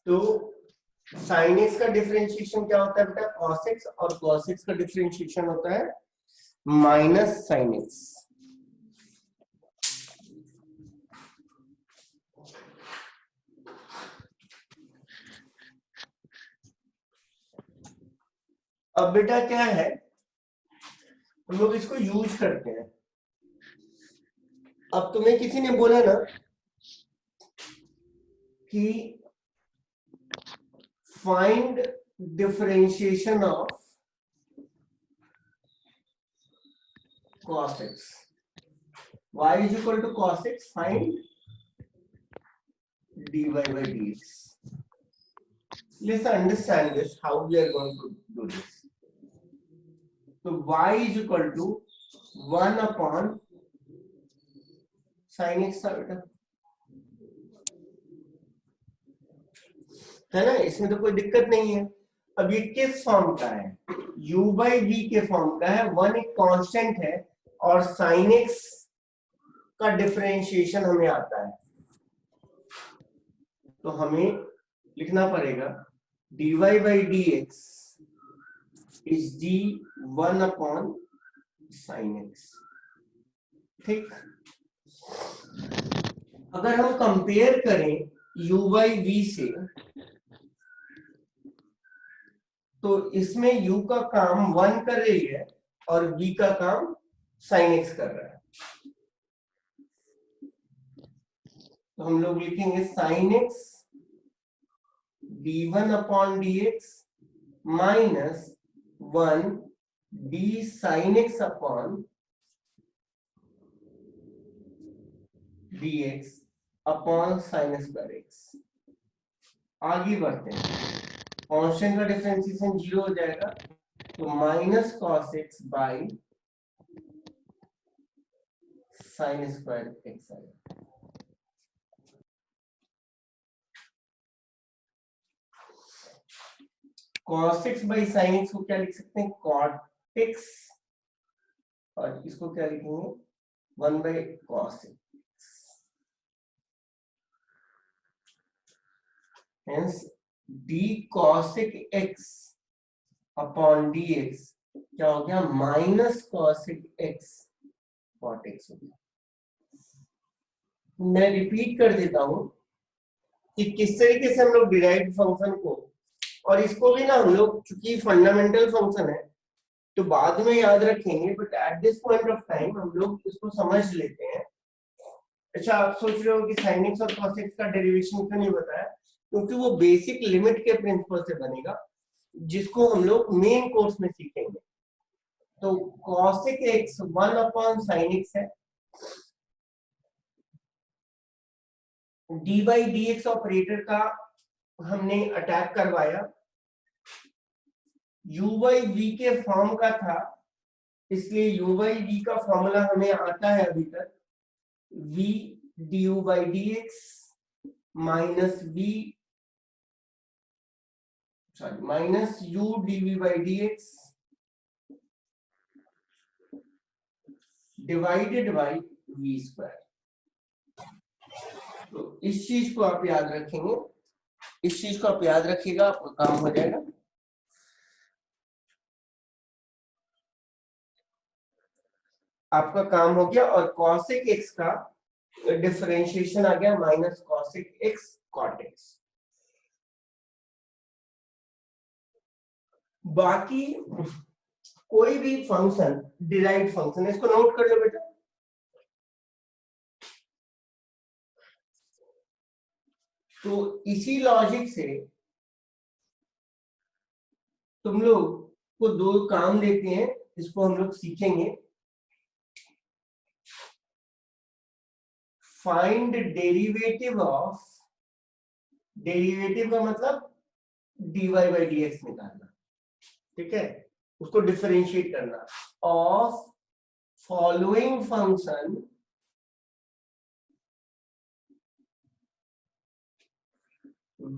तो sine x का differentiation क्या होता है बेटा, कॉस एक्स, और कॉस एक्स का डिफरेंशिएशन होता है माइनस साइन एक्स। अब बेटा क्या है, हम लोग इसको यूज करते हैं। अब तुम्हें किसी ने बोला ना कि find differentiation of cos x, y is equal to cos x, find dy by dx. Let's understand this, how we are going to do this. So y is equal to 1 upon sin x था बेटा, है ना, इसमें तो कोई दिक्कत नहीं है। अब ये किस फॉर्म का है, u by v के फॉर्म का है। 1 एक कांस्टेंट है और sin x का डिफरेंशिएशन हमें आता है, तो हमें लिखना पड़ेगा dy by dx is d1 upon sin x। ठीक, अगर हम कंपेयर करें u by v से, तो इसमें u का काम 1 कर रही है और v का काम sin x कर रहा है। तो हम लोग लिखेंगे sin x d1 upon dx minus 1 d sin x upon dx upon sin square x। आगे बढ़ते हैं, कांस्टेंट का डिफरेंशिएशन 0 हो जाएगा, तो minus cos x by sine square x आएगा। Cos x by sine x को क्या लिख सकते हैं, कॉट एक्स, और इसको क्या लिखेंगे 1 by cos x. Hence d cosec x upon d x क्या हो गया, minus cosec x cot x हो गया। मैं रिपीट कर देता हूं कि किस तरीके से हम लोग डिराइव्ड फंक्शन को, और इसको भी ना हम लोग चूंकि फंडामेंटल फंक्शन है तो बाद में याद रखेंगे, but at this point of time हम लोग इसको समझ लेते हैं। अच्छा, आप सोच रहे हो कि sin x और cos x का डेरिवेशन क्यों नहीं बताया, क्योंकि वो बेसिक लिमिट के प्रिंसिपल से बनेगा जिसको हम लोग मेन कोर्स में सीखेंगे। तो cosec x 1 upon sin x है, d by dx ऑपरेटर का हमने अटैक करवाया, u by v के फॉर्म का था, इसलिए u by v का फॉर्मूला हमें आता है अभी तक, v du by dx minus v sorry minus u dv by dx divided by v square. तो इस चीज को आप याद रखेंगे, इस चीज को आप याद रखिएगा, आपका काम हो जाएगा। आपका काम हो गया, और cosec x का डिफरेंशिएशन आ गया minus cosec x cot x। बाकी कोई भी फंक्शन डिराइव्ड फंक्शन, इसको नोट कर लो बेटा। तो इसी लॉजिक से तुम लोग को दो काम देते हैं, इसको हम लोग सीखेंगे। फाइंड डेरिवेटिव ऑफ, डेरिवेटिव का मतलब dy by dx निकालना, ठीक है, उसको डिफरेंशिएट करना, of following function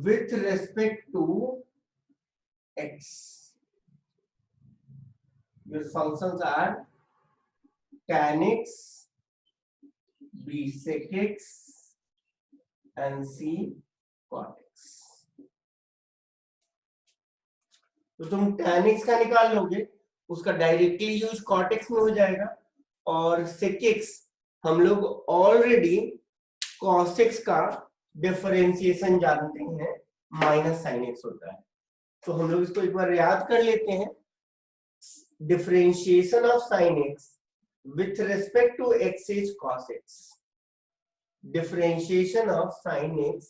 with respect to x. Your functions are tan x, b sec x and c cot x. तो तुम tan x का निकाल लोगे, उसका डायरेक्टली यूज cot x में हो जाएगा, और sec x हम लोग ऑलरेडी cos x का डिफरेंशिएशन जानते हैं, माइनस sin x होता है। तो हम लोग इसको एक बार याद कर लेते हैं। Differentiation of sin x with respect to x is cos x. Differentiation of sin x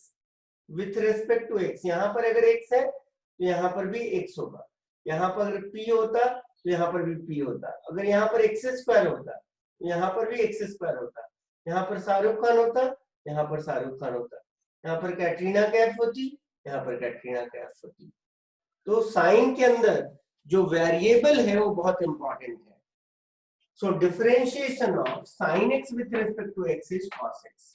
with respect to x, यहां पर अगर x है तो यहां पर भी x होगा, यहां पर अगर p होता तो यहां पर भी p होता, अगर यहां पर x स्क्वायर होता तो यहां पर भी x स्क्वायर होता, यहां पर शाहरुख खान होता, यहां पर शाहरुख खान होता, यहां पर कैटरीना कैफ होती, यहां पर कैटरीना कैफ होती। तो साइन के अंदर जो वेरिएबल है वो बहुत इंपॉर्टेंट है। So differentiation of sin x with respect to x is cos x.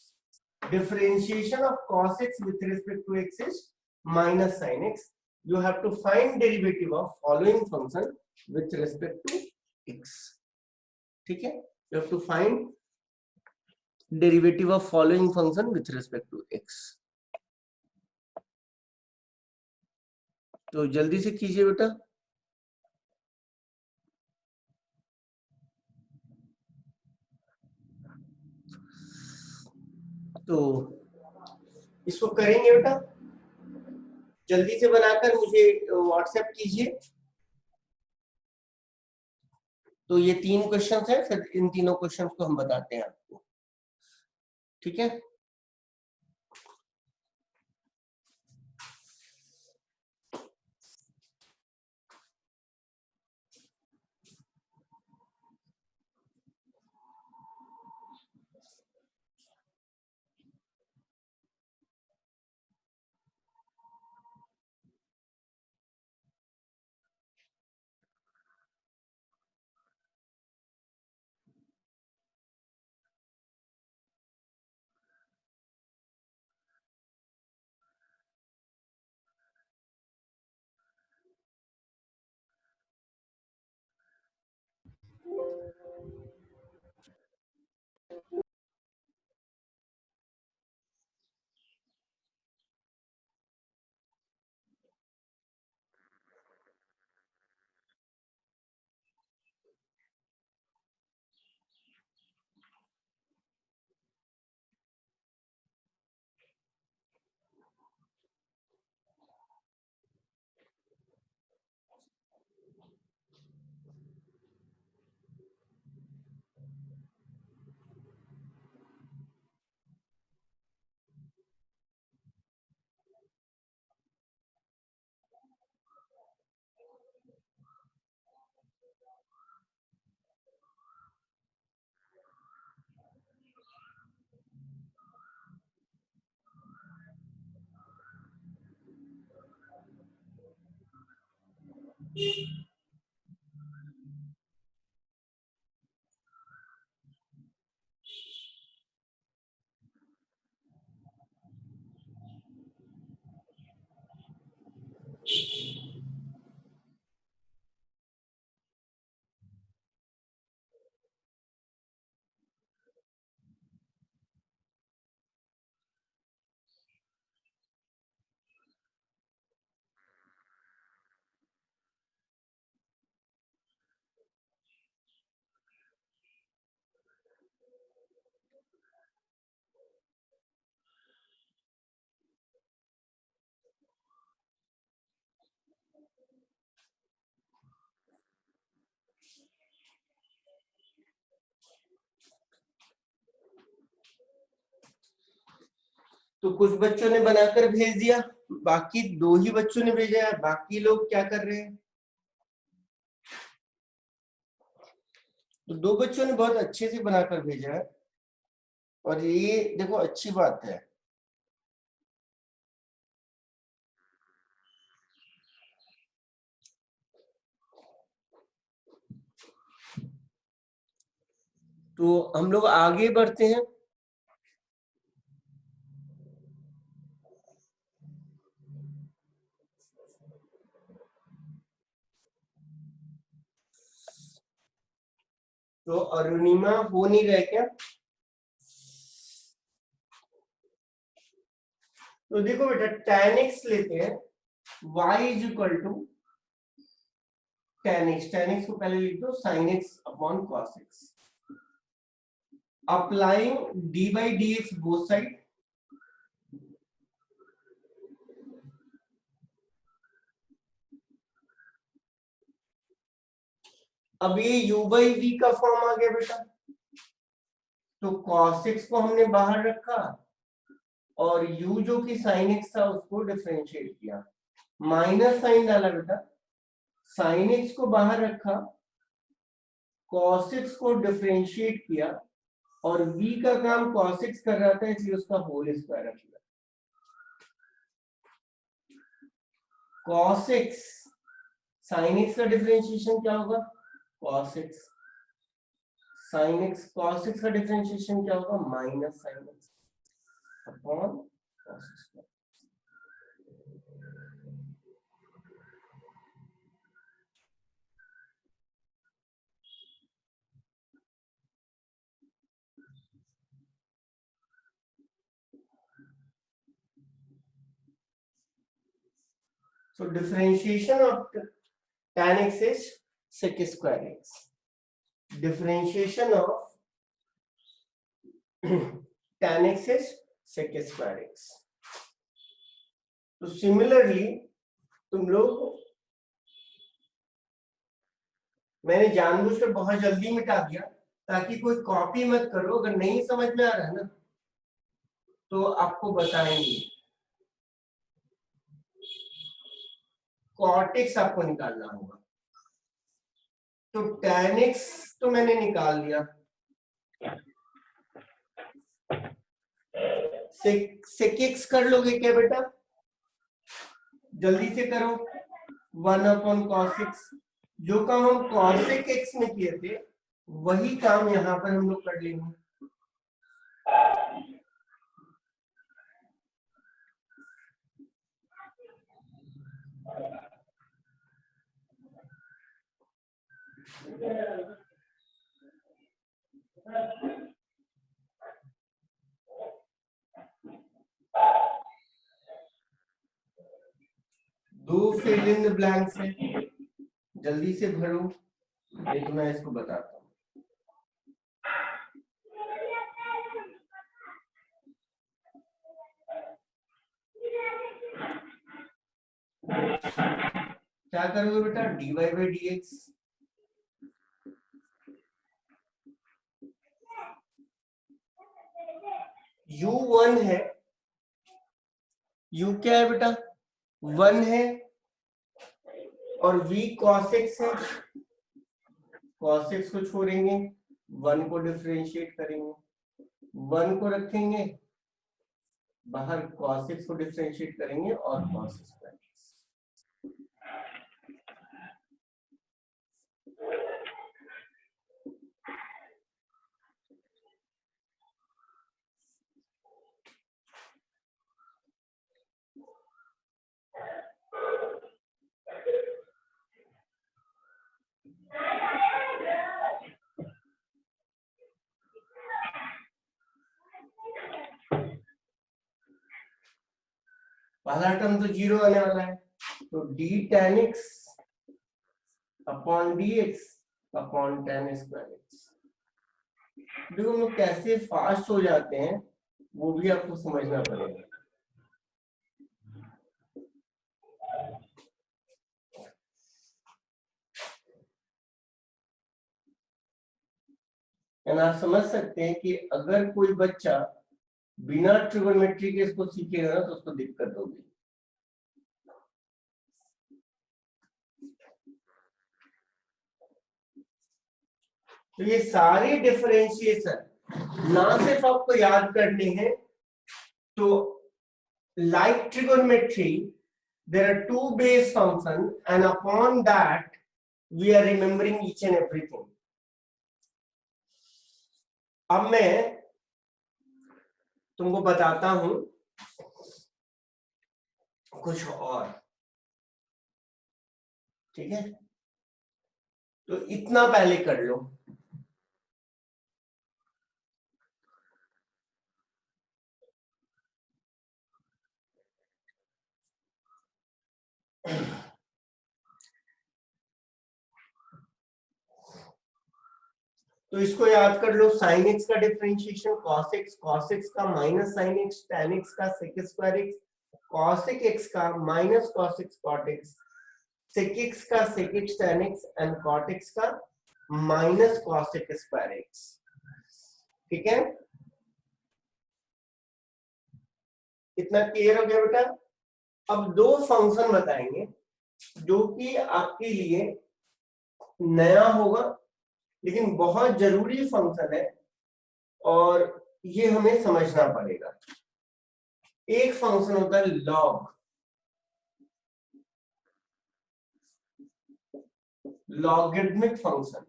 Differentiation of cos x with respect to x is minus sin x. You have to find derivative of following function with respect to x. ठीक है, you have to find derivative of following function with respect to x. तो जल्दी से कीजिए बेटा। तो इसको करेंगे बेटा, जल्दी से बनाकर मुझे व्हाट्सएप कीजिए। तो ये 3 क्वेश्चंस हैं, फिर इन तीनों क्वेश्चंस को हम बताते हैं आपको, ठीक है। तो कुछ बच्चों ने बनाकर भेज दिया, बाकी 2 ही बच्चों ने भेजा है, बाकी लोग क्या कर रहे हैं? तो 2 बच्चों ने बहुत अच्छे से बनाकर भेजा है, और ये देखो अच्छी बात है। तो हम लोग आगे बढ़ते हैं। तो अरुणिमा हो नहीं रहे क्या? तो देखो बेटा tan x लेते हैं, y is equal to tan x को पहले लिख दो sin x upon cos x, applying d by dx both side, अब ये u by v का फॉर्म आ गया बेटा, तो cos x को हमने बाहर रखा और u जो कि sin x था उसको डिफरेंशिएट किया, माइनस साइन डाला बेटा, sin x को बाहर रखा, cos x को डिफरेंशिएट किया और v का काम cos x कर रहा था इसलिए उसका होल स्क्वायर रख लिया। cos x sin x का डिफरेंशिएशन क्या होगा, cos x, sin x cos x का डिफरेंशिएशन क्या होगा, minus sin x upon cos x। So differentiation of tan x is sec square x. Differentiation of tan x is sec square x. तो similarly तुम लोग, मैंने जानबूझकर बहुत जल्दी मिटा दिया ताकि कोई कॉपी मत करो, अगर नहीं समझ में आ रहा है ना तो आपको बताएंगे। cot x आपको निकालना होगा, तो tan x तो मैंने निकाल दिया, sec x कर लोगे क्या बेटा, जल्दी से करो, 1 अपॉन cos x, जो काम हम cos x में किए थे वही काम यहां पर हम लोग कर लेंगे। दो फिल इन द ब्लैंक्स है, जल्दी से भरो, नहीं तो मैं इसको बताता हूँ। क्या करोगे बेटा, dy by dx, u 1 है, u क्या है बेटा, 1 है, और v cos x है, cos x को छोड़ेंगे, 1 को डिफरेंशिएट करेंगे, 1 को रखेंगे बाहर, cos x को डिफरेंशिएट करेंगे और cos x। पहला टर्म तो 0 आने वाला है, तो d tan x upon dx upon tan square x। देखो हम लोग कैसे फास्ट हो जाते हैं वो भी आपको समझना पड़ेगा। आप समझ सकते हैं कि अगर कोई बच्चा बिना ट्रिगोनोमेट्री के इसको सीखेगा ना तो उसको दिक्कत होगी। तो ये सारी डिफरेंशिएशन ना सिर्फ आपको याद करने हैं, तो like trigonometry there are two base function and upon that we are remembering each and everything। अब मैं तुमको बताता हूं कुछ और, ठीक है, तो इतना पहले कर लो। तो इसको याद कर लो, sin x का डिफरेंशिएशन cos x का minus sin x, tan x का sec square x, cos x का minus cos x cot x, sec x का sec x tan x and cot x का minus cos x square x। ठीक है, इतना clear हो गया बेटा। अब दो फंक्शन बताएंगे जो कि आपके लिए नया होगा लेकिन बहुत जरूरी फंक्शन है और ये हमें समझना पड़ेगा। एक फंक्शन होता है logarithmic function.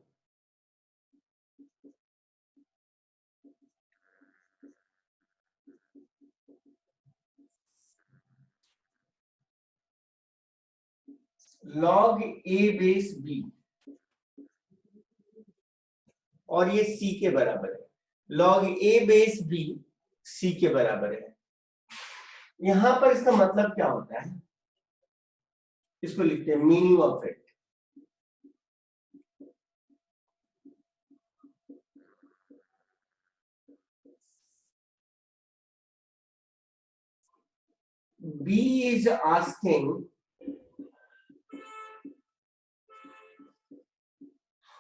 log a base b और ये c के बराबर है। log a base b c के बराबर है। यहां पर इसका मतलब क्या होता है, इसको लिखते हैं meaning of it. b is asking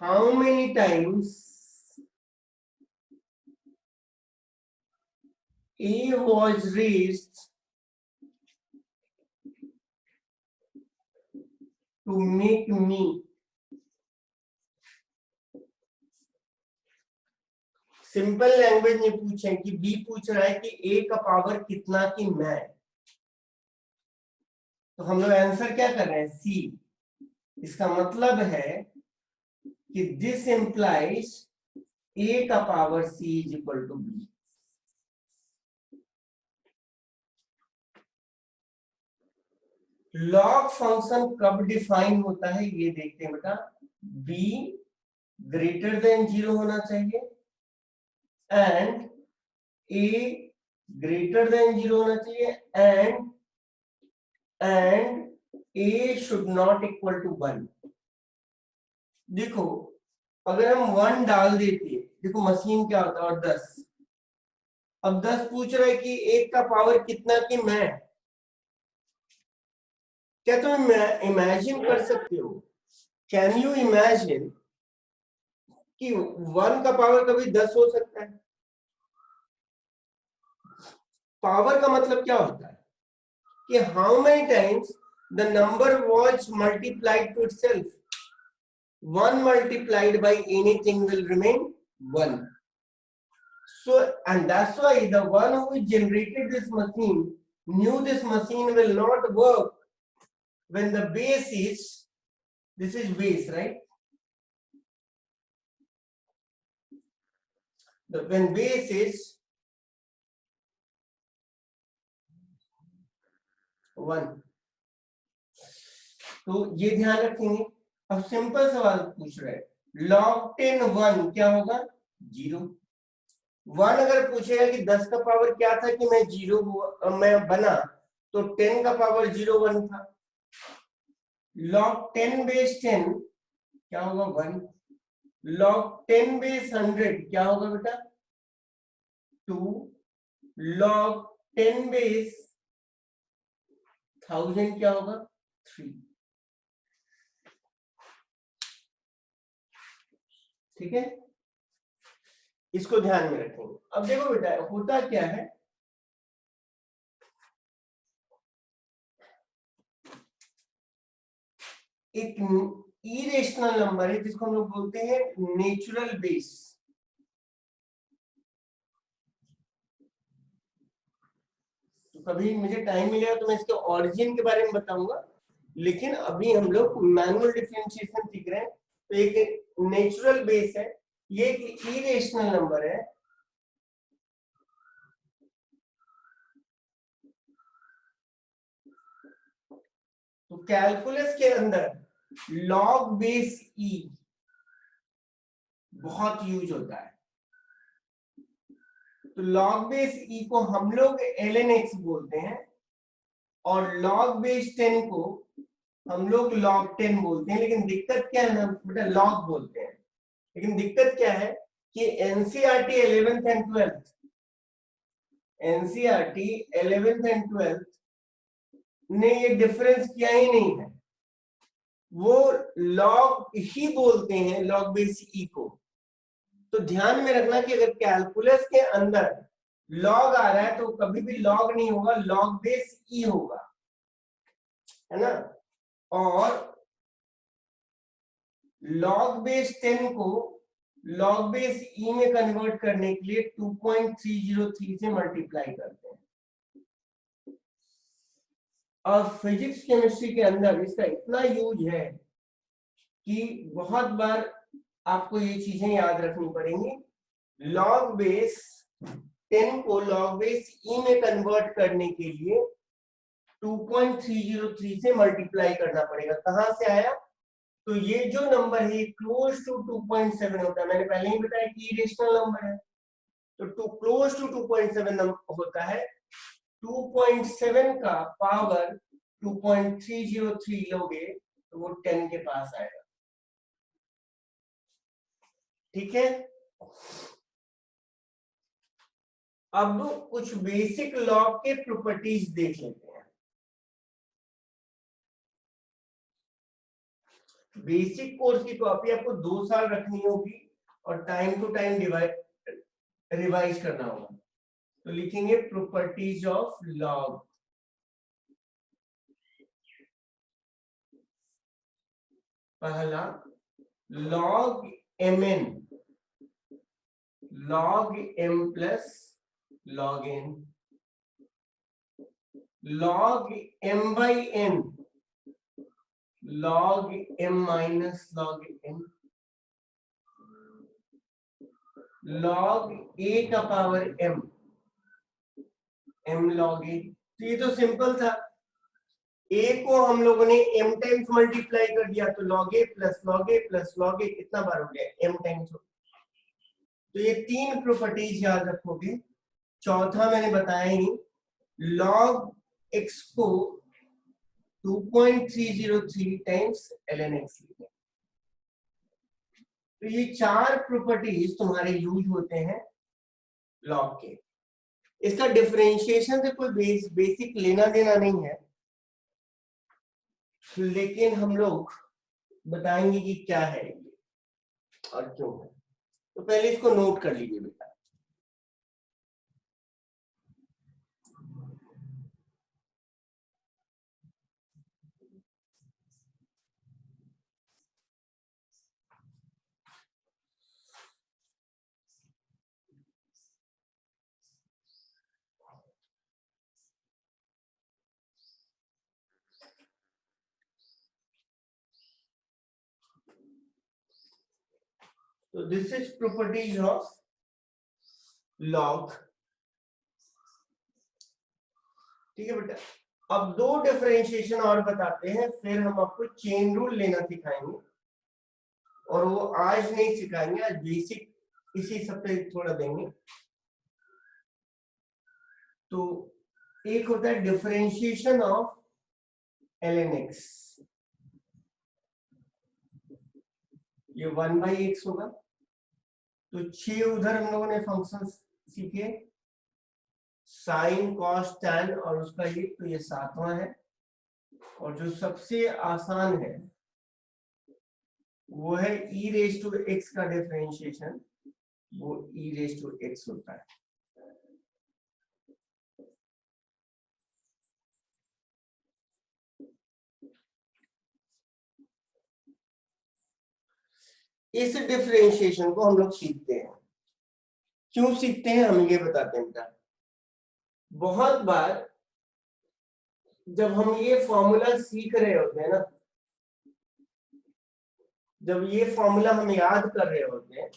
how many times a was raised to make me simple language में पूछे कि बी पूछ रहा है कि ए का पावर कितना की मैं, तो हम लोग आंसर क्या कर रहे हैं, सी। इसका मतलब है कि दिस इंप्लाइज ए का power c is equal to b. Log function कब डिफाइन होता है ये देखते हैं बेटा। b ग्रेटर देन 0 होना चाहिए एंड a ग्रेटर देन 0 होना चाहिए and a should not equal to 1। देखो अगर हम 1 डाल देते, देखो मशीन क्या होता है, और 10, अब 10 पूछ रहा है कि 1 का पावर कितना की मैं, क्या तुम इमेजिन कर सकते हो, कैन यू इमेजिन कि 1 का पावर कभी 10 हो सकता है? पावर का मतलब क्या होता है कि how many times the number was multiplied to itself. 1 multiplied by anything will remain 1. So, and that's why the one who generated this machine knew this machine will not work when the base is, this is base, right? When base is 1, तो ये ध्यान रखेंगे। अब simple सवाल पूछ रहे हैं log 10 1 क्या होगा, 0। 1 अगर पूछेगा कि 10 का पावर क्या था कि मैं 0 मैं बना, तो 10 का पावर 0 1 था। log 10 बेस 10 क्या होगा, 1। log 10 बेस 100 क्या होगा बेटा, 2। log 10 बेस 1000 क्या होगा, 3। ठीक है, इसको ध्यान में रखेंगे। अब देखो बेटा होता क्या है, एक इरेशनल नंबर है जिसको हम लोग बोलते हैं नेचुरल बेस। तो कभी मुझे टाइम मिलेगा तो मैं इसके ओरिजिन के बारे में बताऊंगा, लेकिन अभी हम लोग मैनुअल डिफरेंशिएशन सीख रहे हैं। तो एक नेचुरल बेस है, ये एक इरेशनल नंबर है। तो कैलकुलस के अंदर लॉग बेस ई बहुत यूज होता है। तो लॉग बेस ई को हम लोग ln x बोलते हैं और लॉग बेस 10 को हम लोग log 10 बोलते हैं। लेकिन दिक्कत क्या है ना बेटा, लॉग बोलते हैं, लेकिन दिक्कत क्या है कि NCERT 11th and 12th, NCERT 11th and 12th ने ये डिफरेंस किया ही नहीं है, वो लॉग ही बोलते हैं, लॉग बेस ई को। तो ध्यान में रखना कि अगर कैलकुलस के अंदर लॉग आ रहा है तो कभी भी लॉग नहीं होगा, लॉग बेस ई होगा, है ना। और लॉग बेस 10 को लॉग बेस ई में कन्वर्ट करने के लिए 2.303 से मल्टीप्लाई करते हैं। और फिजिक्स केमिस्ट्री के अंदर इसका इतना यूज है कि बहुत बार आपको ये चीजें याद रखनी पड़ेंगी। लॉग बेस 10 को लॉग बेस ई में कन्वर्ट करने के लिए 2.303 से मल्टीप्लाई करना पड़ेगा। कहां से आया? तो ये जो नंबर है क्लोज टू 2.7 होता है, मैंने पहले ही बताया कि इरेशनल नंबर है, तो क्लोज टू 2.7 होता है। 2.7 का पावर 2.303 लोगे तो वो 10 के पास आएगा, ठीक है। अब कुछ बेसिक लॉग के प्रॉपर्टीज देख लेते हैं। बेसिक कोर्स की कॉपी आपको 2 साल रखनी होगी और टाइम टू टाइम रिवाइज करना होगा। तो लिखेंगे प्रॉपर्टीज ऑफ लॉग। पहला log mn, log m plus log n, log m by n, log m minus log n, log a का power m, m log a। तो ये तो सिंपल था, a को हम लोगों ने m टाइम्स मल्टीप्लाई कर दिया तो log a plus log a plus log a कितना बार हो गया? m times. तो ये 3 प्रॉपर्टीज याद रखोगे। चौथा मैंने बताया ही, log x को 2.303 टाइम्स ln x लिखें। तो ये 4 प्रॉपर्टीज तुम्हारे यूज होते हैं लॉग के। इसका डिफरेंशिएशन से कोई बेसिक लेना देना नहीं है, लेकिन हम लोग बताएंगे कि क्या है ये और क्यों है। तो पहले इसको नोट कर लीजिए बेटा। तो this is properties of log, ठीक है बेटा। अब 2 डिफरेंशिएशन और बताते हैं, फिर हम आपको चेन रूल लेना सिखाएंगे, और वो आज नहीं सिखाएंगे, आज बेसिक इसी सब पे थोड़ा देंगे। तो एक होता है डिफरेंशिएशन ऑफ ln x, ये 1/x होगा। तो 6 उधर हम लोगों ने फंक्शन सीखे, साइन कॉस टैन और उसका ये, तो ये 7वां है। और जो सबसे आसान है वो है e रेज टू x का डिफरेंशिएशन, वो e रेज टू x होता है। इस डिफरेंशिएशन को हम लोग सीखते हैं। क्यों सीखते हैं हम ये बताते हैं बेटा। बहुत बार जब हम ये फॉर्मूला सीख रहे होते हैं ना, जब ये फॉर्मूला हम याद कर रहे होते हैं,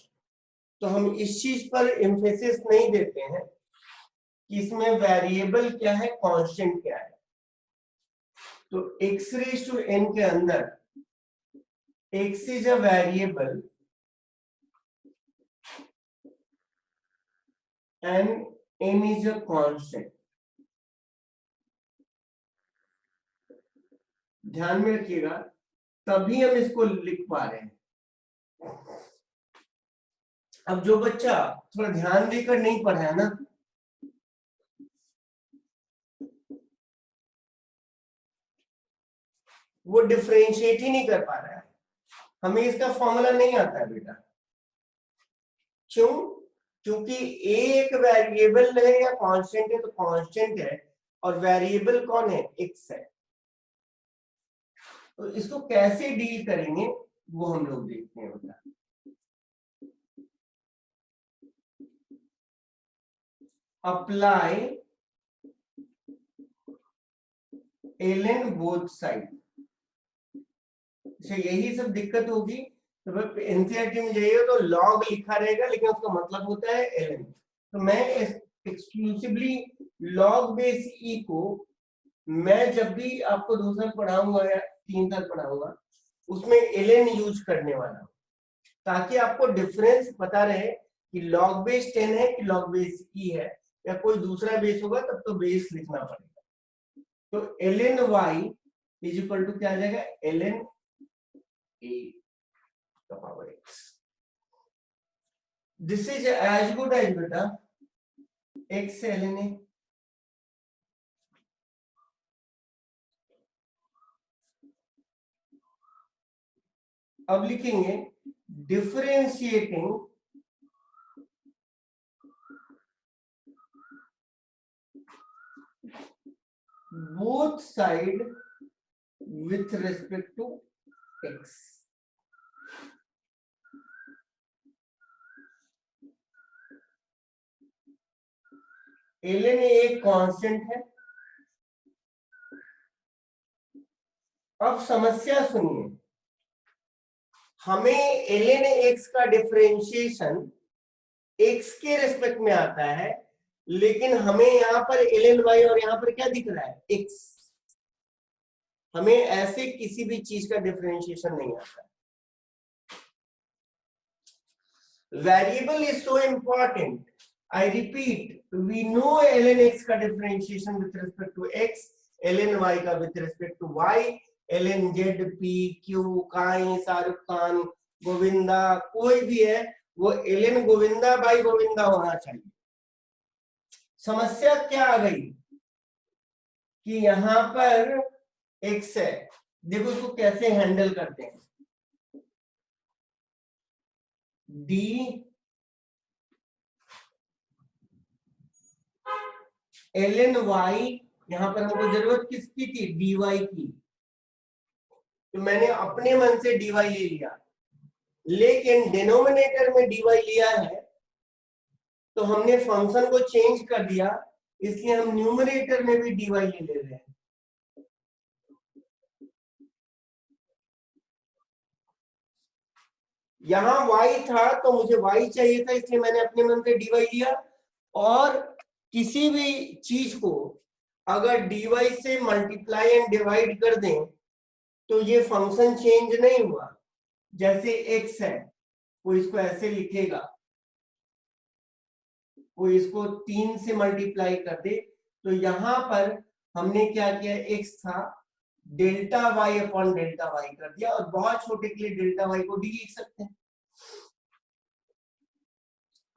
तो हम इस चीज पर एम्फेसिस नहीं देते हैं कि इसमें वेरिएबल क्या है, कांस्टेंट क्या है। तो x रेज टू n के अंदर x is a variable and n is a constant। ध्यान में रखिएगा, तभी हम इसको लिख पा रहे हैं। अब जो बच्चा थोड़ा ध्यान देकर नहीं पढ़ा है ना, वो डिफरेंशिएट ही नहीं कर पा रहा है, हमें इसका फॉर्मूला नहीं आता है बेटा। क्यों? क्योंकि एक वेरिएबल है या कांस्टेंट है तो कांस्टेंट है, और वेरिएबल कौन है? एक्स है। तो इसको कैसे डील करेंगे वो हम लोग देखते हैं बेटा। Apply ln both side. अच्छा, यही सब दिक्कत होगी तो एनसीईआरटी में जाइए तो लॉग लिखा रहेगा, लेकिन उसका मतलब होता है ln। तो मैं एक्सक्लूसिवली लॉग बेस ई को मैं जब भी आपको 2 साल पढ़ाऊंगा या 3 साल पढ़ाऊंगा उसमें ln यूज करने वाला हूं, ताकि आपको डिफरेंस पता रहे कि लॉग बेस 10 है कि लॉग बेस ई है, या कोई दूसरा बेस होगा तब तो बेस लिखना पड़ेगा। तो ln y is equal to क्या आ जाएगा? ln a का power x। This is as good as बेटा x ln a। अब लिखेंगे differentiating both side with respect to x। ln एक कांस्टेंट है। अब समस्या सुनिए, हमें ln x का डिफरेंशिएशन x के रेस्पेक्ट में आता है, लेकिन हमें यहाँ पर ln y और यहाँ पर क्या दिख रहा है? x। हमें ऐसे किसी भी चीज का डिफरेंशिएशन नहीं आता। Variable is so important. I repeat, we know ln x का differentiation with respect to x, ln y का with respect to y, ln z p q काई शाहरुख खान गोविंदा कोई भी है वो ln गोविंदा बाई गोविंदा होना चाहिए। समस्या क्या आ गई कि यहां पर x है, देखो इसको कैसे हैंडल करते हैं। d ln y, यहां पर हमको जरूरत किसकी थी? dy की, तो मैंने अपने मन से dy ले लिया, लेकिन डिनोमिनेटर में dy लिया है तो हमने फंक्शन को चेंज कर दिया, इसलिए हम न्यूमरेटर में भी dy ले रहे हैं। यहां y था तो मुझे y चाहिए था, इसलिए मैंने अपने मन से dy लिया। और किसी भी चीज को अगर dy से मल्टीप्लाई एंड डिवाइड कर दें तो ये फंक्शन चेंज नहीं हुआ। जैसे x है, वो इसको ऐसे लिखेगा, वो इसको 3 से मल्टीप्लाई कर दे, तो यहां पर हमने क्या किया? x था, delta y upon delta y कर दिया, और बहुत छोटे के लिए डेल्टा y को d लिख सकते हैं।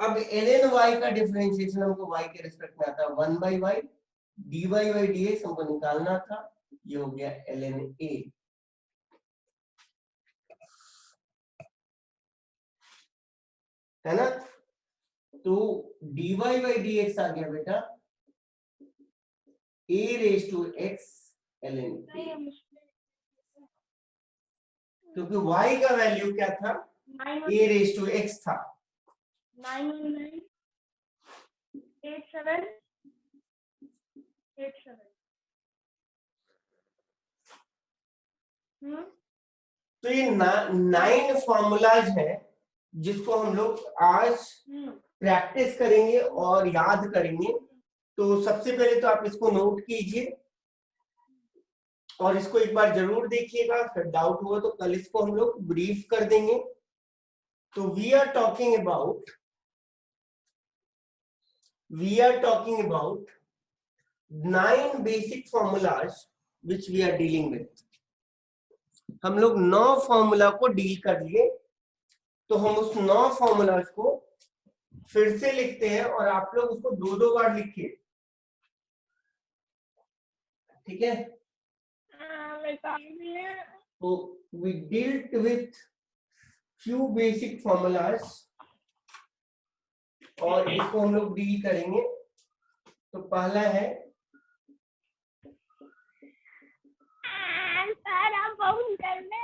अब ln y का डिफरेंशिएशन हमको y के रिस्पेक्ट में आता है 1 by y, dy by dx हमको निकालना था, ये हो गया ln a। है ना? तो dy बाई dx आ गया बेटा a raise to x ln a, क्योंकि y का वैल्यू क्या था? a रेज टू x था। 919 87 87। तो ये 9 फॉर्मूलाज है जिसको हम लोग आज प्रैक्टिस करेंगे और याद करेंगे। तो सबसे पहले तो आप इसको नोट कीजिए और इसको एक बार जरूर देखिएगा, फिर डाउट हुआ तो कल इसको हम लोग ब्रीफ कर देंगे। तो we are talking about 9 basic formulas which we are dealing with. हम लोग 9 फॉर्मूला को डील कर लिए, तो हम उस 9 फॉर्मूलाज को फिर से लिखते हैं और आप लोग उसको दो दो बार लिखिए, ठीक है। तो we dealt with few basic formulas और इसको हम लोग डील करेंगे। तो पहला है सर आप बहुत करने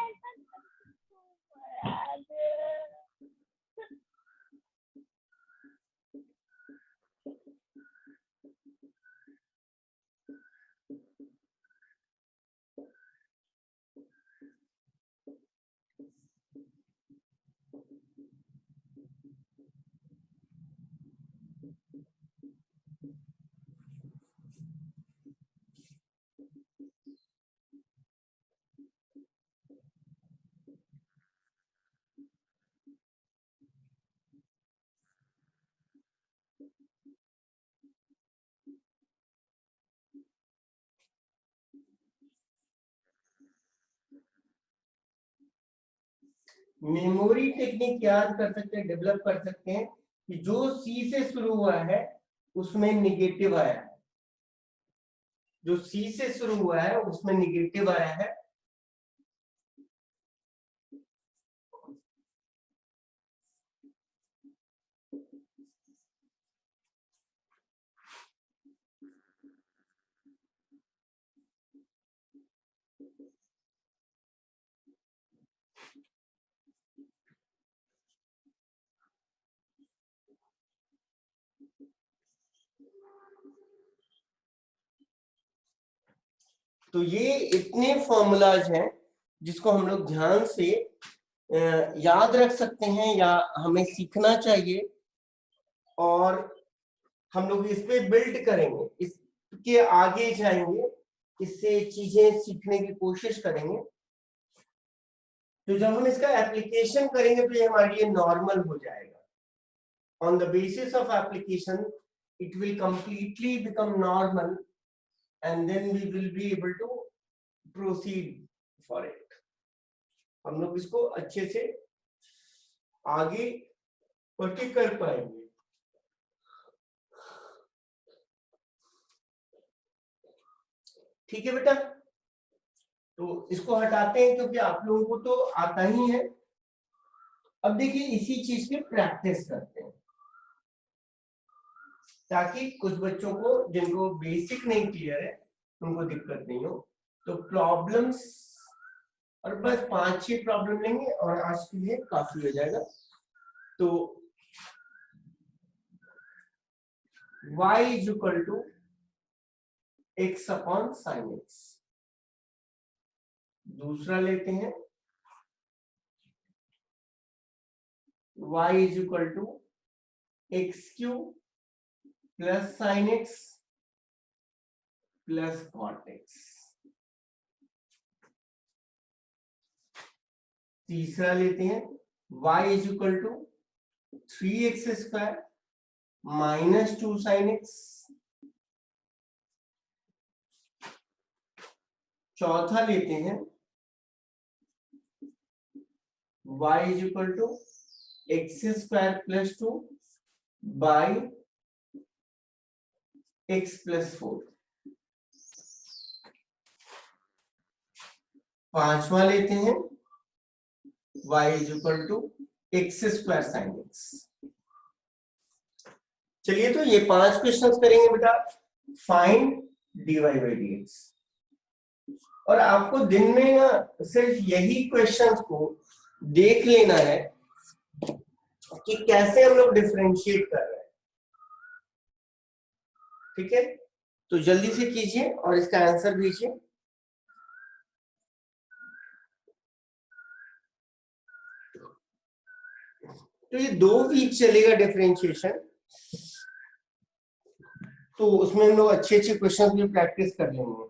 मेमोरी टेक्निक याद कर सकते हैं, डेवलप कर सकते हैं कि जो सी से शुरू हुआ है उसमें निगेटिव आया है, जो सी से शुरू हुआ है उसमें निगेटिव आया है। तो ये इतने फॉर्मूलाज हैं जिसको हम लोग ध्यान से याद रख सकते हैं या हमें सीखना चाहिए और हम लोग इस पे बिल्ड करेंगे, इसके आगे जाएंगे, इससे चीजें सीखने की कोशिश करेंगे। तो जब हम इसका एप्लीकेशन करेंगे तो ये हमारे लिए नॉर्मल हो जाएगा। On the basis of application it will completely become normal and then we will be able to proceed for it। हम लोग इसको अच्छे से आगे बढ़ के कर पाएंगे। ठीक है बेटा, तो इसको हटाते हैं क्योंकि आप लोगों को तो आता ही है। अब देखिए इसी चीज की प्रैक्टिस करते हैं ताकि कुछ बच्चों को जिनको बेसिक नहीं क्लियर है उनको दिक्कत नहीं हो। तो प्रॉब्लम्स, और बस 5-6 प्रॉब्लम लेंगे और आज के लिए काफी हो जाएगा। तो y is equal to x upon sine x। दूसरा लेते हैं y is equal to x cube plus sine x plus cot x। तीसरा लेते हैं y is equal to 3x square minus 2 sine x। चौथा लेते हैं y is equal to x square plus 2 by x plus 4। पांचवा लेते हैं y is equal to x square sine x। चलिए तो ये 5 क्वेश्चंस करेंगे बेटा, फाइंड dy बाई dx। और आपको दिन में ना सिर्फ यही क्वेश्चंस को देख लेना है कि कैसे हम लोग डिफरेंशिएट कर रहे हैं। ठीक है, तो जल्दी से कीजिए और इसका आंसर दीजिए। तो ये 2 वीक चलेगा डिफरेंशिएशन, तो उसमें हम लोग अच्छे अच्छे क्वेश्चन भी प्रैक्टिस कर लेंगे।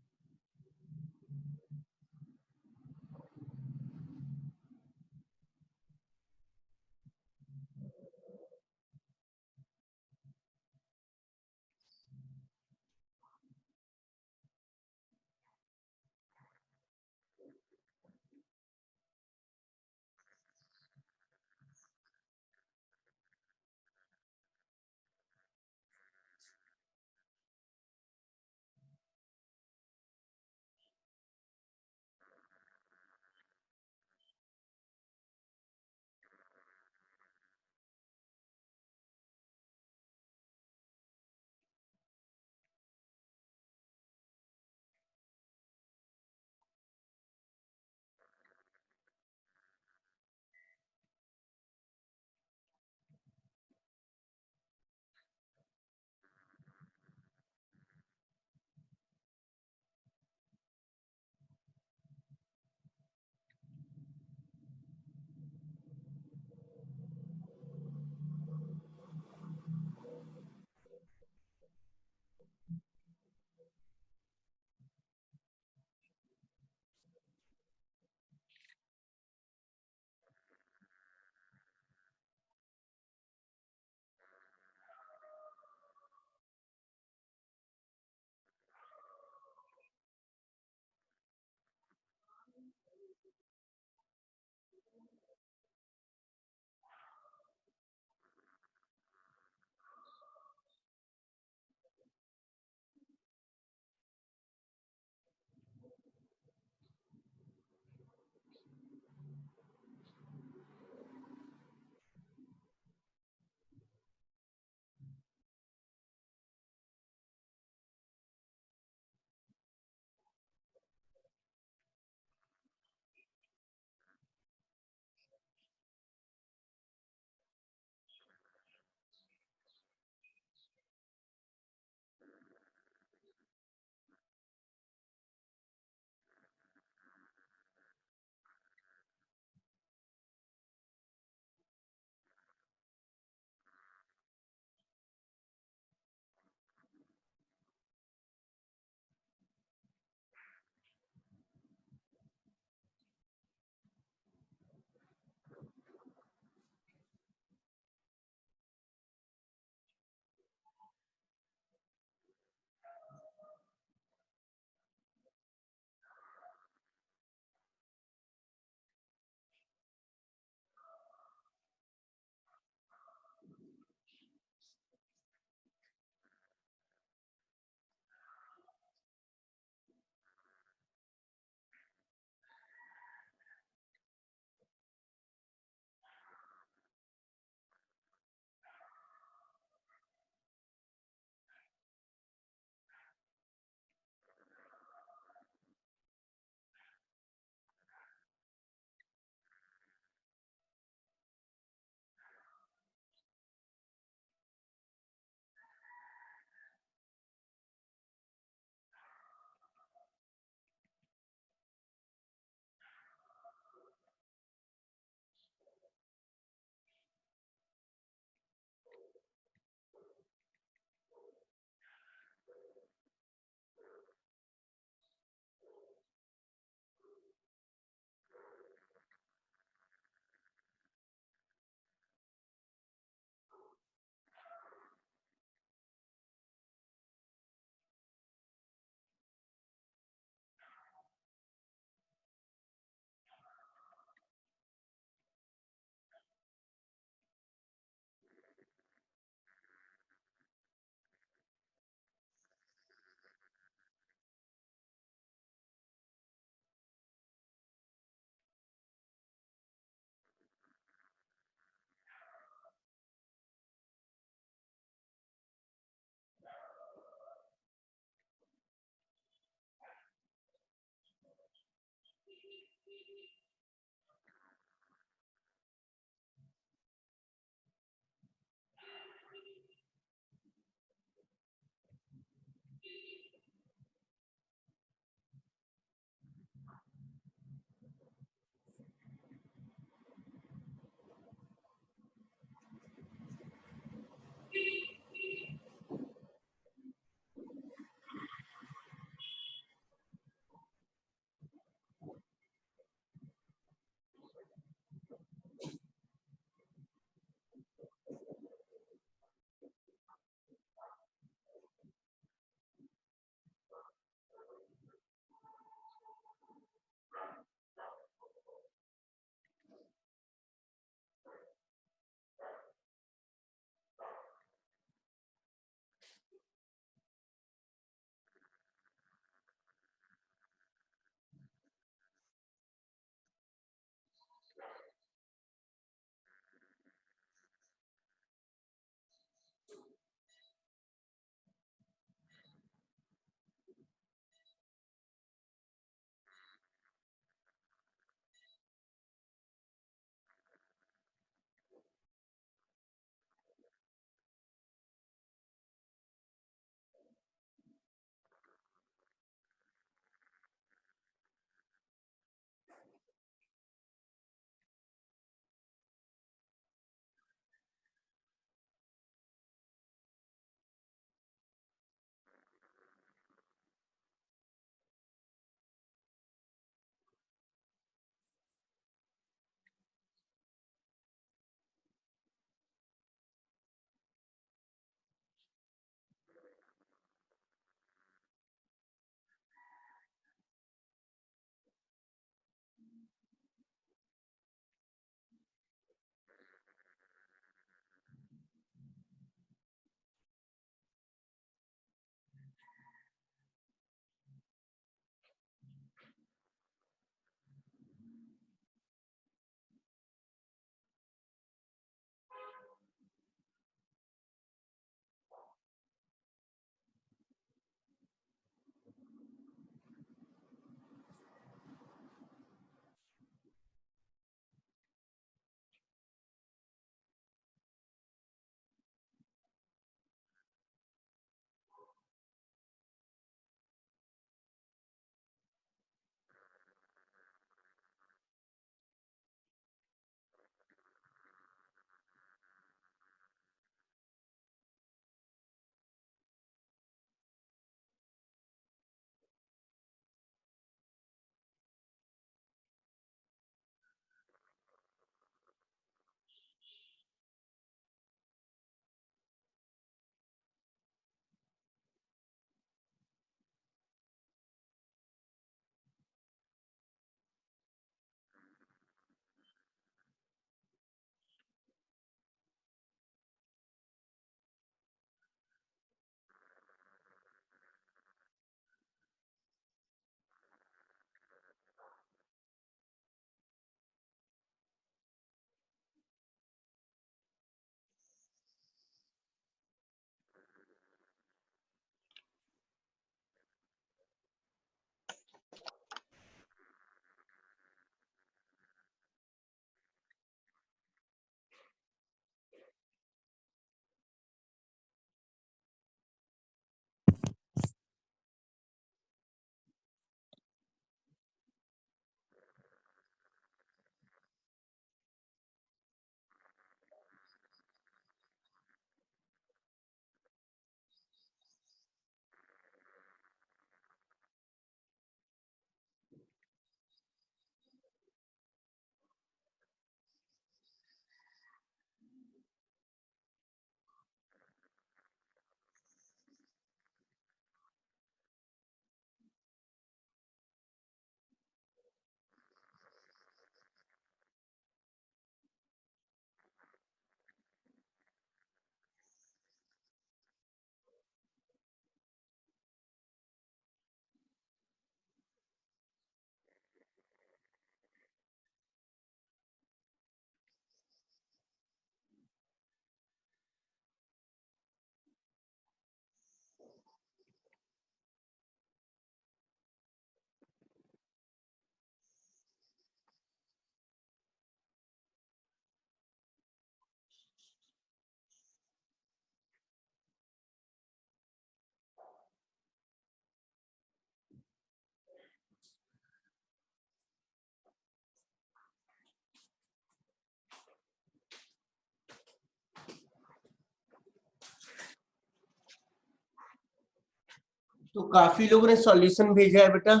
तो काफी लोगों ने सॉल्यूशन भेजा है बेटा,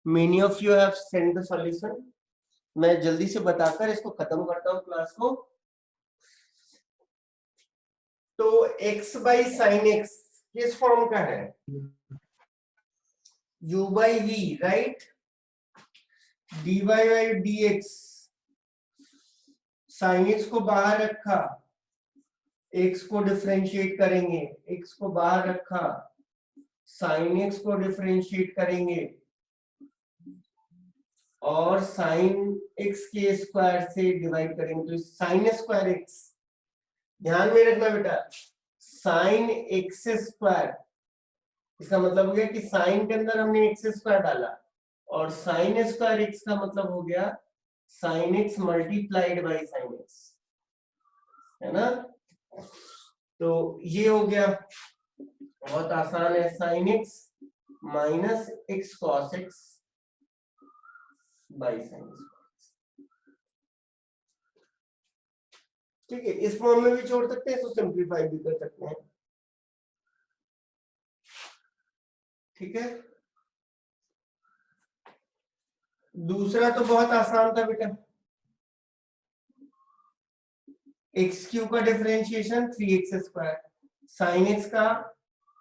many of you have send the solution. मैं जल्दी से बताकर इसको खत्म करता हूं क्लास को। तो x बाई साइन एक्स किस फॉर्म का है, u by v, right, dy by dx, sign x को बाहर रखा, x को डिफरेंशिएट करेंगे, x को बाहर रखा, साइन एक्स को डिफरेंशिएट करेंगे और साइन एक्स के स्क्वायर से डिवाइड करेंगे, तो साइन स्क्वायर एक्स, ध्यान में रखना बेटा, साइन एक्स स्क्वायर, इसका मतलब हो गया कि साइन के अंदर हमने एक्स स्क्वायर डाला और साइन स्क्वायर एक्स का मतलब हो गया sine x multiplied by sine x, है ना। तो ये हो गया, बहुत आसान है, sine x minus x cos x by sine x, ठीक है। इस फॉर्म में भी छोड़ सकते हैं, इसको सिंप्लीफाई भी कर सकते हैं, ठीक है। दूसरा तो बहुत आसान था बेटा, एक्स क्यू का differentiation 3x square, sine x का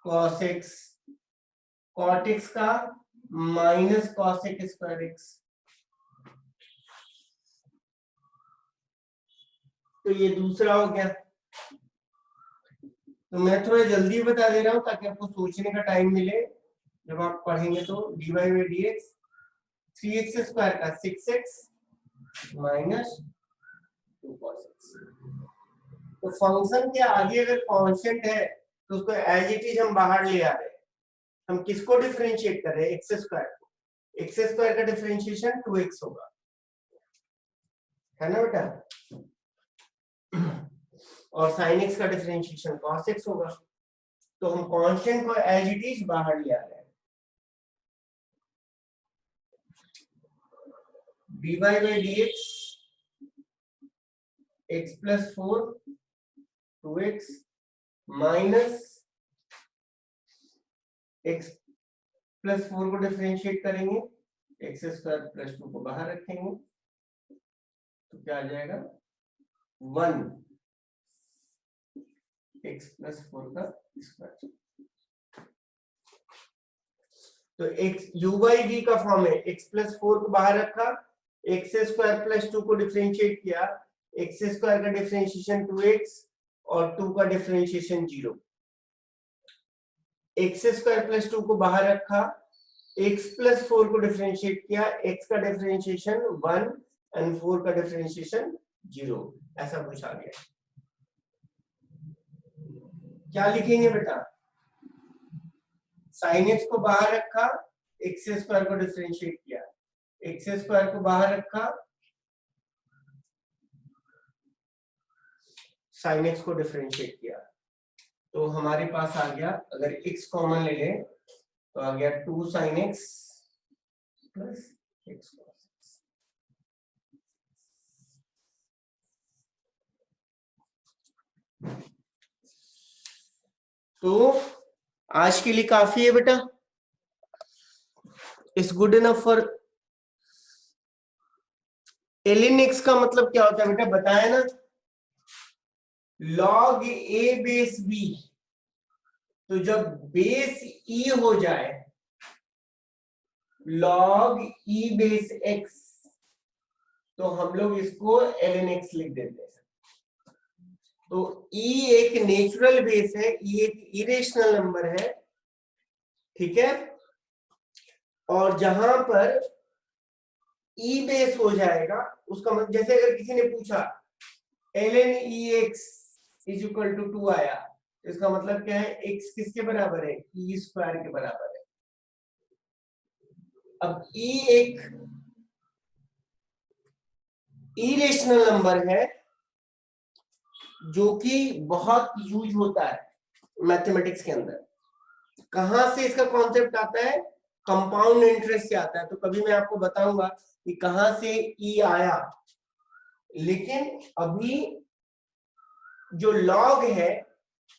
कॉस एक्स, कॉट एक्स का minus cos x square x, तो ये दूसरा हो गया। तो मैं थोड़ा जल्दी बता दे रहा हूं ताकि आपको सोचने का टाइम मिले जब आप पढ़ेंगे। तो dy by dx 3x square का 6x माइनस 2 cos x, तो फंक्शन के आगे अगर कांस्टेंट है तो उसको एज इट इज हम बाहर ले आ रहे हैं। हम किसको डिफरेंशिएट कर रहे हैं, एक्स स्क्वायर को, एक्स स्क्वायर का डिफरेंशिएशन 2x होगा, है ना बेटा, और साइन एक्स का डिफरेंशिएशन cos x होगा। तो हम कांस्टेंट को एज इट इज बाहर ले आ रहे हैं। dy by dx x plus 4 2x minus x plus 4 को डिफरेंशिएट करेंगे, एक्स स्क्वायर प्लस 2 को बाहर रखेंगे, तो क्या आ जाएगा 1 x प्लस 4 का स्क्वायर। तो x u बाई v का फॉर्म है, x प्लस 4 को बाहर रखा, एक्स स्क्वायर प्लस 2 को डिफरेंशिएट किया, एक्स स्क्वायर का डिफरेंशिएशन 2x और 2 का डिफरेंशिएशन 0, एक्स स्क्वायर प्लस 2 को बाहर रखा, x प्लस 4 को डिफरेंशिएट किया, x का डिफरेंशिएशन 1 एंड 4 का डिफरेंशिएशन 0, ऐसा कुछ आ गया। क्या लिखेंगे बेटा, साइन एक्स को बाहर रखा, एक्स स्क्वायर को डिफरेंशिएट किया, एक्स स्क्वायर को बाहर रखा, साइन एक्स को डिफरेंशिएट किया, तो हमारे पास आ गया, अगर x कॉमन ले लें तो आ गया 2 sin x plus x cos x। तो आज के लिए काफी है बेटा, it's good enough for ln x का मतलब क्या होता है बेटा, बताया ना, log a बेस b, तो जब बेस e हो जाए log e बेस x, तो हम लोग इसको ln x लिख देते हैं। तो e एक नेचुरल बेस है, e एक इरेशनल नंबर है, ठीक है, और जहां पर e बेस हो जाएगा उसका मतलब, जैसे अगर किसी ने पूछा ln ex is equal to 2 आया, तो इसका मतलब क्या है, x किसके बराबर है, e स्क्वायर के बराबर है। अब e एक इरेशनल नंबर है जो कि बहुत यूज होता है मैथमेटिक्स के अंदर। कहां से इसका कॉन्सेप्ट आता है, कंपाउंड इंटरेस्ट से आता है, तो कभी मैं आपको बताऊंगा कि कहां से e आया। लेकिन अभी जो लॉग है,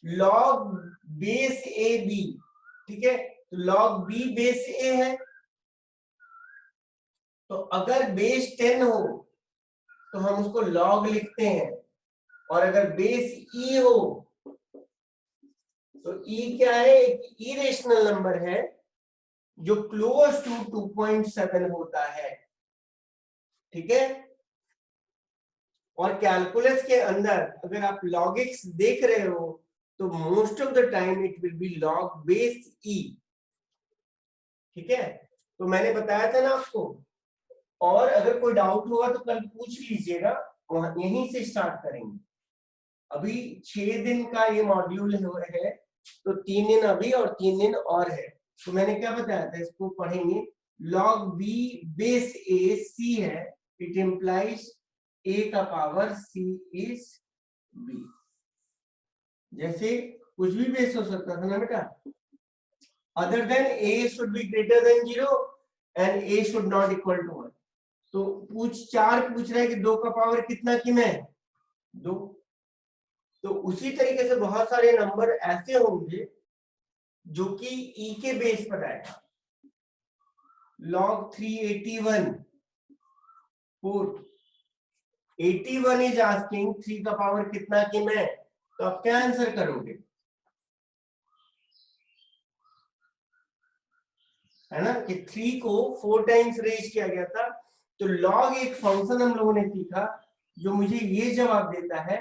लॉग बेस ए बी, ठीक है, तो log b बेस a है, तो अगर बेस 10 हो तो हम उसको log लिखते हैं, और अगर बेस e हो तो e क्या है, एक इरेशनल नंबर है जो क्लोज टू 2.7 होता है। ठीक है, और कैलकुलस के अंदर अगर आप log x देख रहे हो तो most of the time it will be log base e। ठीक है, तो मैंने बताया था ना आपको, और अगर कोई डाउट होगा तो कल पूछ लीजिएगा, यहीं से स्टार्ट करेंगे। अभी 6 दिन का ये मॉड्यूल है, तो 3 दिन अभी और 3 दिन और है। तो मैंने क्या बताया था, इसको पढ़ेंगे, log b base a c है, इट इम्प्लाइज a का पावर c इज b। जैसे कुछ भी बेस हो सकता था ना बेटा, other than a should be greater than 0 and a should not equal to 1। तो पूछ रहा है कि 2 का पावर कितना किम है, 2। तो उसी तरीके से बहुत सारे नंबर ऐसे होंगे जो कि e के बेस पर आएगा। log 381 4 81 इज आस्किंग 3 का पावर कितना किम है, तो आप क्या आंसर करोगे, है ना, कि 3 को 4 टाइम्स रेज किया गया था। तो log एक फंक्शन हम लोगों ने सीखा जो मुझे ये जवाब देता है,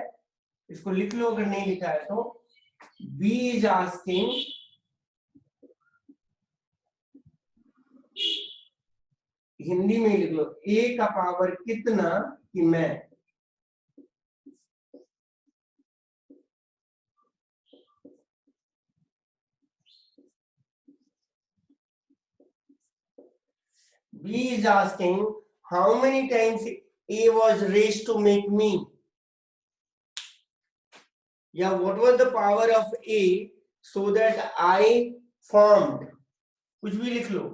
इसको लिख लो अगर नहीं लिखा है तो, b इज आस्किंग हिंदी में लिख लो, a का पावर कितना कि मैं, b is asking how many times a was raised to make me, या what was the power of a so that I formed, कुछ भी लिख लो।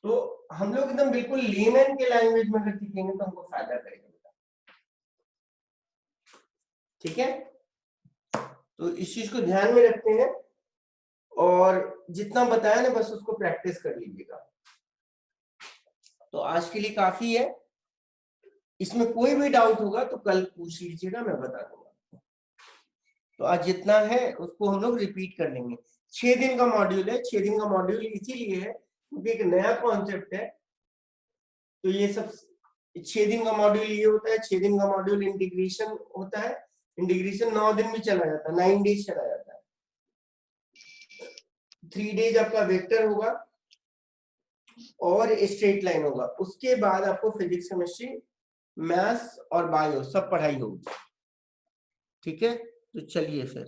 तो हम लोग एकदम बिल्कुल लेमैन के लैंग्वेज में अगर सीखेंगे तो हमको फायदा करेगा। ठीक है, तो इस चीज को ध्यान में रखते हैं, और जितना बताया ना बस उसको प्रैक्टिस कर लीजिएगा। तो आज के लिए काफी है, इसमें कोई भी डाउट होगा तो कल पूछ लीजिएगा, मैं बता दूंगा। तो आज जितना है उसको हम लोग रिपीट कर लेंगे। 6 दिन का मॉड्यूल है, 6 दिन का मॉड्यूल इसीलिए है क्योंकि एक नया कॉन्सेप्ट है। तो ये सब 6 दिन का मॉड्यूल ये होता है, 6 दिन का मॉड्यूल इंटीग्रेशन होता है। इंटीग्रेशन 9 दिन में चला जाता है, 9 डेज चला जाता है। 3 डेज आपका वेक्टर होगा और स्ट्रेट लाइन होगा, उसके बाद आपको फिजिक्स, केमिस्ट्री, मैथ्स और बायो सब पढ़ाई होगी। ठीक है, तो चलिए फिर।